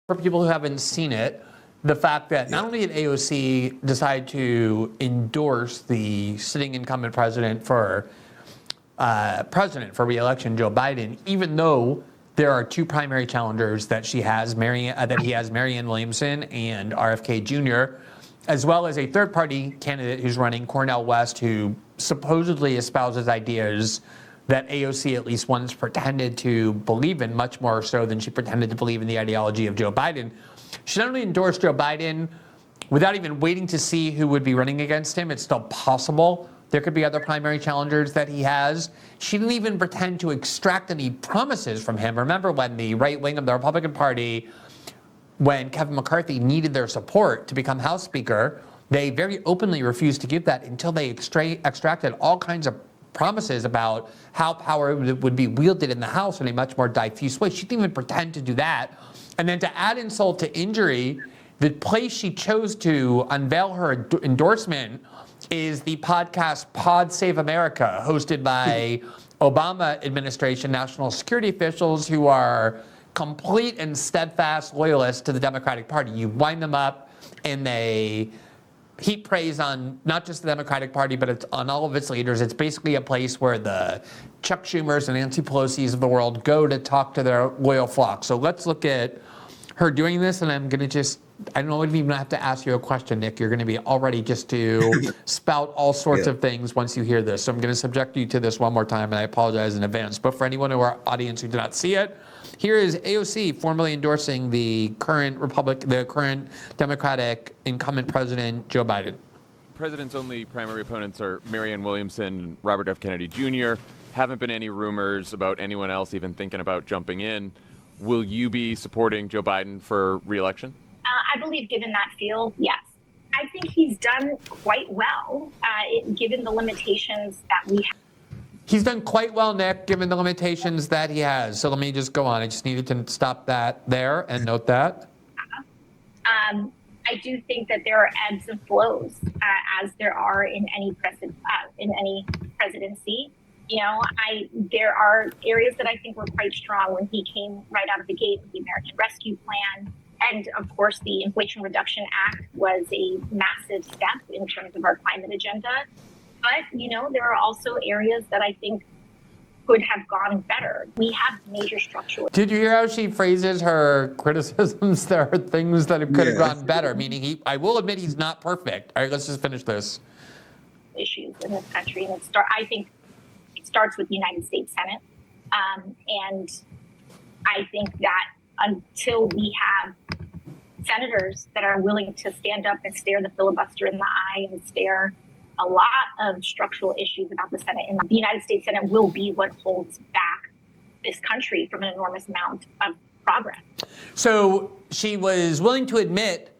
For people who haven't seen it, the fact that not only did AOC decide to endorse the sitting incumbent president for re-election, Joe Biden, even though there are two primary challengers that he has, Marianne Williamson and RFK Jr., as well as a third-party candidate who's running, Cornel West, who supposedly espouses ideas that AOC at least once pretended to believe in, much more so than she pretended to believe in the ideology of Joe Biden. She not only endorsed Joe Biden without even waiting to see who would be running against him. It's still possible there could be other primary challengers that he has. She didn't even pretend to extract any promises from him. Remember when the right wing of the Republican Party, when Kevin McCarthy needed their support to become House Speaker, they very openly refused to give that until they extracted all kinds of promises about how power would be wielded in the House in a much more diffuse way. She didn't even pretend to do that. And then to add insult to injury, the place she chose to unveil her endorsement is the podcast Pod Save America, hosted by Obama administration national security officials who are complete and steadfast loyalists to the Democratic Party. You wind them up and they heap praise on not just the Democratic Party, but it's on all of its leaders. It's basically a place where the Chuck Schumers and Nancy Pelosi's of the world go to talk to their loyal flock. So let's look at her doing this, and I'm going to I don't even have to ask you a question, Nick. You're going to be all ready just to spout all sorts of things once you hear this. So I'm going to subject you to this one more time, and I apologize in advance. But for anyone in our audience who did not see it, here is AOC formally endorsing the current Democratic incumbent president, Joe Biden. The president's only primary opponents are Marianne Williamson and Robert F. Kennedy Jr. Haven't been any rumors about anyone else even thinking about jumping in. Will you be supporting Joe Biden for re-election? I believe given that field, yes. I think he's done quite well, given the limitations that we have. He's done quite well, Nick, given the limitations that he has. So let me just go on. I just needed to stop that there and note that. I do think that there are ebbs and flows, as there are in any presidency. You know, there are areas that I think were quite strong when he came right out of the gate with the American Rescue Plan. And of course, the Inflation Reduction Act was a massive step in terms of our climate agenda. But, you know, there are also areas that I think could have gone better. We have major structural. Did you hear how she phrases her criticisms? There are things that could have gone better, meaning I will admit he's not perfect. All right, let's just finish this. Issues in this country. And I think it starts with the United States Senate. And I think that until we have senators that are willing to stand up and stare the filibuster in the eye and stare a lot of structural issues about the Senate, and the United States Senate will be what holds back this country from an enormous amount of progress. So she was willing to admit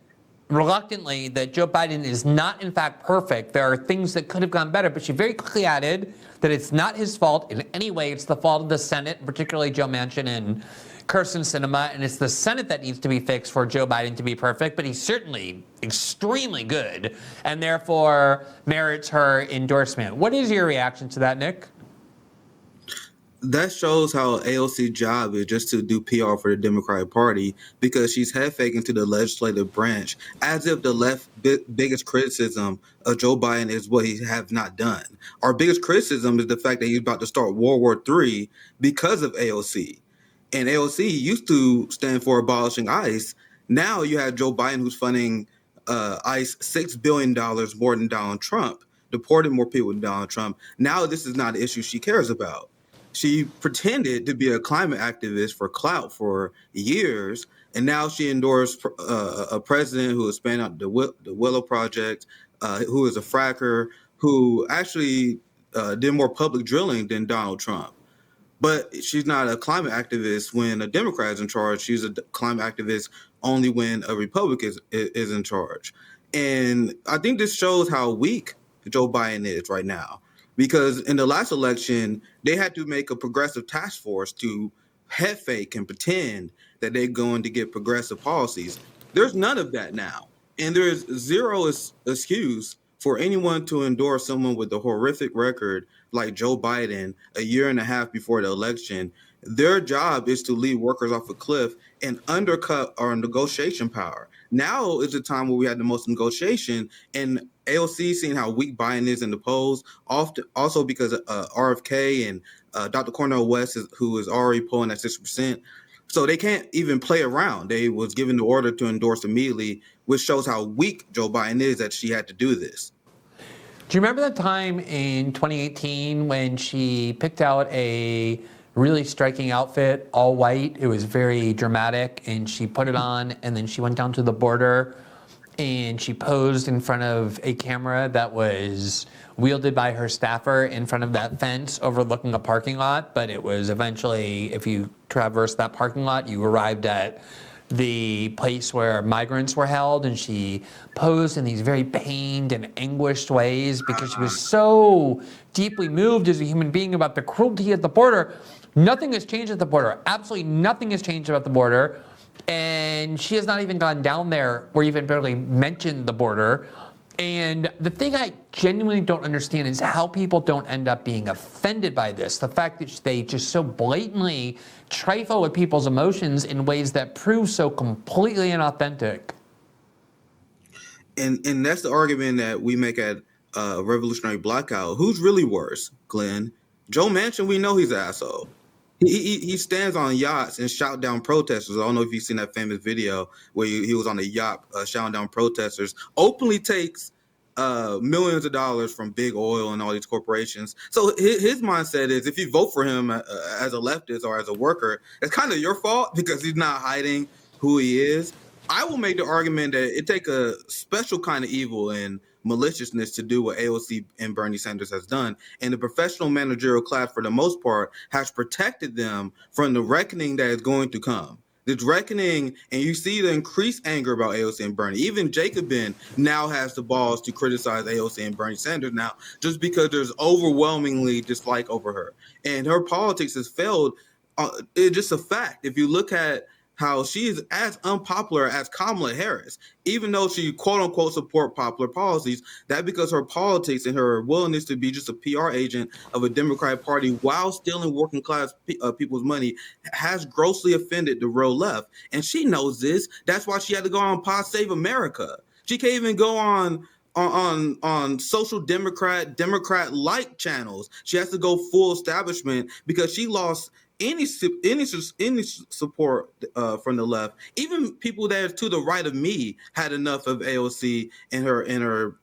reluctantly that Joe Biden is not in fact perfect. There are things that could have gone better, but she very quickly added that it's not his fault in any way. It's the fault of the Senate, particularly Joe Manchin and Kyrsten Sinema, and it's the Senate that needs to be fixed for Joe Biden to be perfect, but he's certainly extremely good and therefore merits her endorsement. What is your reaction to that, Nick? That shows how AOC's job is just to do PR for the Democratic Party, because she's head faking to the legislative branch as if the left biggest criticism of Joe Biden is what he have not done. Our biggest criticism is the fact that he's about to start World War III because of AOC. And AOC used to stand for abolishing ICE. Now you have Joe Biden, who's funding ICE $6 billion more than Donald Trump, deported more people than Donald Trump. Now this is not an issue she cares about. She pretended to be a climate activist for clout for years, and now she endorsed a president who is spanning out the Willow Project, who is a fracker, who actually did more public drilling than Donald Trump. But she's not a climate activist when a Democrat is in charge. She's a climate activist only when a Republican is in charge. And I think this shows how weak Joe Biden is right now. Because in the last election, they had to make a progressive task force to head fake and pretend that they're going to get progressive policies. There's none of that now. And there's zero excuse for anyone to endorse someone with a horrific record like Joe Biden a year and a half before the election. Their job is to lead workers off a cliff and undercut our negotiation power. Now is the time where we had the most negotiation, and AOC seeing how weak Biden is in the polls, often also because RFK and Dr. Cornel West, who is already polling at 6%. So they can't even play around. They was given the order to endorse immediately, which shows how weak Joe Biden is that she had to do this. Do you remember the time in 2018 when she picked out a really striking outfit, all white? It was very dramatic, and she put it on, and then she went down to the border and she posed in front of a camera that was wielded by her staffer in front of that fence overlooking a parking lot. But it was eventually, if you traverse that parking lot, you arrived at the place where migrants were held, and she posed in these very pained and anguished ways because she was so deeply moved as a human being about the cruelty at the border. Nothing has changed at the border. Absolutely nothing has changed about the border. And she has not even gone down there or even barely mentioned the border. And the thing I genuinely don't understand is how people don't end up being offended by this. The fact that they just so blatantly trifle with people's emotions in ways that prove so completely inauthentic. And that's the argument that we make at Revolutionary Blackout. Who's really worse, Glenn? Joe Manchin, we know he's an asshole. He stands on yachts and shout down protesters. I don't know if you've seen that famous video where he was on a yacht shouting down protesters. Openly takes millions of dollars from big oil and all these corporations. So his mindset is, if you vote for him as a leftist or as a worker, it's kind of your fault because he's not hiding who he is. I will make the argument that it takes a special kind of evil and maliciousness to do what AOC and Bernie Sanders has done. And the professional managerial class, for the most part, has protected them from the reckoning that is going to come. This reckoning, and you see the increased anger about AOC and Bernie. Even Jacobin now has the balls to criticize AOC and Bernie Sanders now, just because there's overwhelmingly dislike over her. And her politics has failed. It's just a fact. If you look at how she is as unpopular as Kamala Harris, even though she quote unquote support popular policies, that because her politics and her willingness to be just a PR agent of a Democratic Party while stealing working class people's money has grossly offended the real left. And she knows this. That's why she had to go on Pod Save America. She can't even go on social Democrat-like channels. She has to go full establishment because she lost any support from the left. Even people that are to the right of me had enough of AOC and her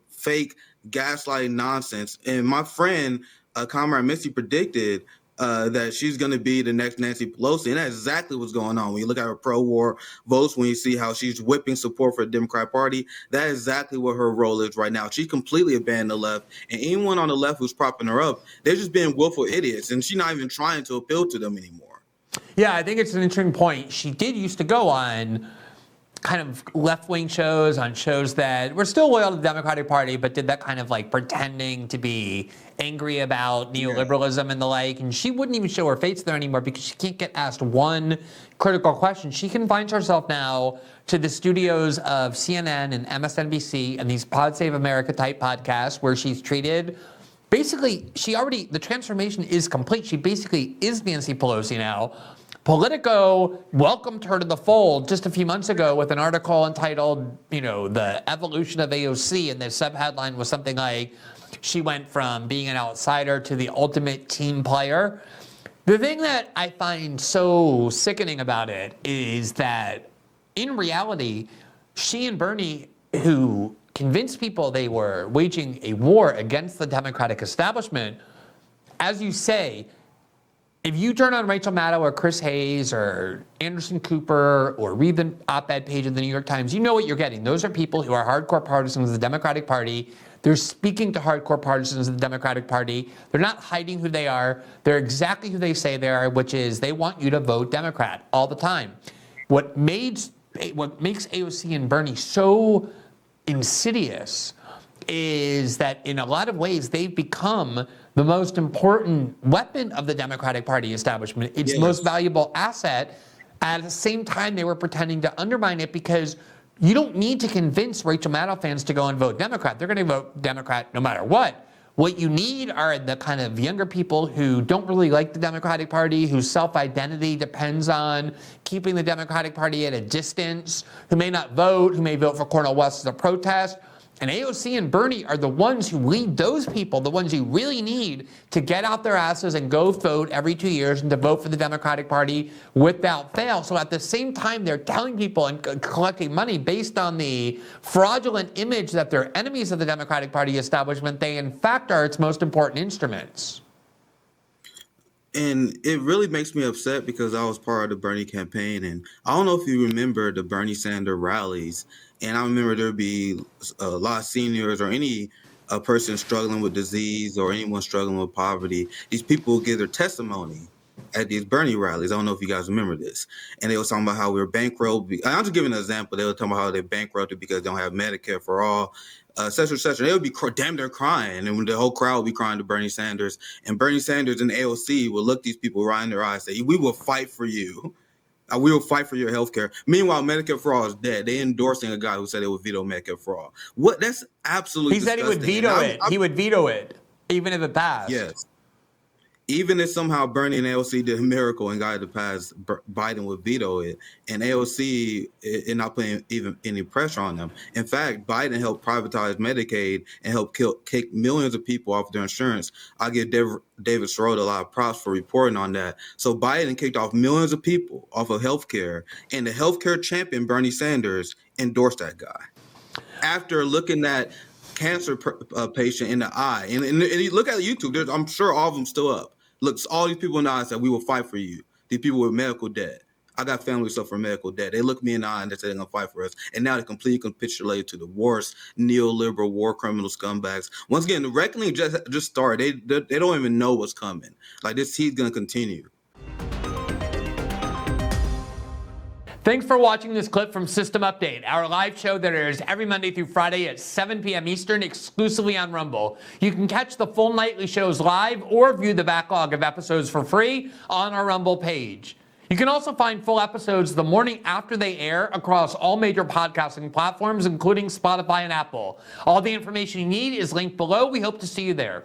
fake gaslighting nonsense. And my friend Comrade Missy predicted that she's going to be the next Nancy Pelosi, and that's exactly what's going on. When you look at her pro-war votes, when you see how she's whipping support for the Democratic Party, that is exactly what her role is right now. She's completely abandoned the left, and anyone on the left who's propping her up, they're just being willful idiots, and she's not even trying to appeal to them anymore. Yeah, I think it's an interesting point. She did used to go on kind of left-wing shows, on shows that were still loyal to the Democratic Party, but did that kind of like pretending to be angry about neoliberalism and the like. And she wouldn't even show her face there anymore because she can't get asked one critical question. She confines herself now to the studios of CNN and MSNBC and these Pod Save America type podcasts where she's treated. Basically, the transformation is complete. She basically is Nancy Pelosi now. Politico welcomed her to the fold just a few months ago with an article entitled, The Evolution of AOC, and the subheadline was something like, she went from being an outsider to the ultimate team player. The thing that I find so sickening about it is that, in reality, she and Bernie, who convinced people they were waging a war against the Democratic establishment, as you say, if you turn on Rachel Maddow or Chris Hayes or Anderson Cooper or read the op-ed page of the New York Times, you know what you're getting. Those are people who are hardcore partisans of the Democratic Party. They're speaking to hardcore partisans of the Democratic Party. They're not hiding who they are. They're exactly who they say they are, which is they want you to vote Democrat all the time. What makes AOC and Bernie so insidious is that in a lot of ways they've become the most important weapon of the Democratic Party establishment. Its most valuable asset. At the same time, they were pretending to undermine it because you don't need to convince Rachel Maddow fans to go and vote Democrat. They're going to vote Democrat no matter what. What you need are the kind of younger people who don't really like the Democratic Party, whose self-identity depends on keeping the Democratic Party at a distance, who may not vote, who may vote for Cornel West as a protest. And AOC and Bernie are the ones who lead those people, the ones you really need to get out their asses and go vote every 2 years and to vote for the Democratic Party without fail. So at the same time, they're telling people and collecting money based on the fraudulent image that they're enemies of the Democratic Party establishment. They, in fact, are its most important instruments. And it really makes me upset because I was part of the Bernie campaign, and I don't know if you remember the Bernie Sanders rallies. And I remember there'd be a lot of seniors or any person struggling with disease or anyone struggling with poverty. These people would give their testimony at these Bernie rallies. I don't know if you guys remember this. And they were talking about how we were bankrupt. I'm just giving an example. They were talking about how they're bankrupted because they don't have Medicare for all, et cetera, et cetera. They would be damn near crying. And the whole crowd would be crying to Bernie Sanders. And Bernie Sanders and AOC would look these people right in their eyes and say, we will fight for you. We will fight for your health care. Meanwhile, Medicare for all is dead. They're endorsing a guy who said they would veto Medicare for all. What? That's absolutely disgusting. He said he would veto it. He would veto it, even if it passed. Yes. Even if somehow Bernie and AOC did a miracle and got it to pass, Biden would veto it. And AOC is not putting even any pressure on them. In fact, Biden helped privatize Medicaid and helped kick millions of people off their insurance. I give David Sirota a lot of props for reporting on that. So Biden kicked off millions of people off of healthcare, and the healthcare champion, Bernie Sanders, endorsed that guy. After looking at cancer patient in the eye, and you look at YouTube, I'm sure all of them still up. Looks all these people in the eye and said, we will fight for you. These people with medical debt. I got family suffer from medical debt. They look me in the eye and they say they're going to fight for us. And now they completely capitulated to the worst neoliberal war criminal scumbags. Once again, the reckoning just started. They don't even know what's coming. Like, this heat's going to continue. Thanks for watching this clip from System Update, our live show that airs every Monday through Friday at 7 p.m. Eastern, exclusively on Rumble. You can catch the full nightly shows live or view the backlog of episodes for free on our Rumble page. You can also find full episodes the morning after they air across all major podcasting platforms, including Spotify and Apple. All the information you need is linked below. We hope to see you there.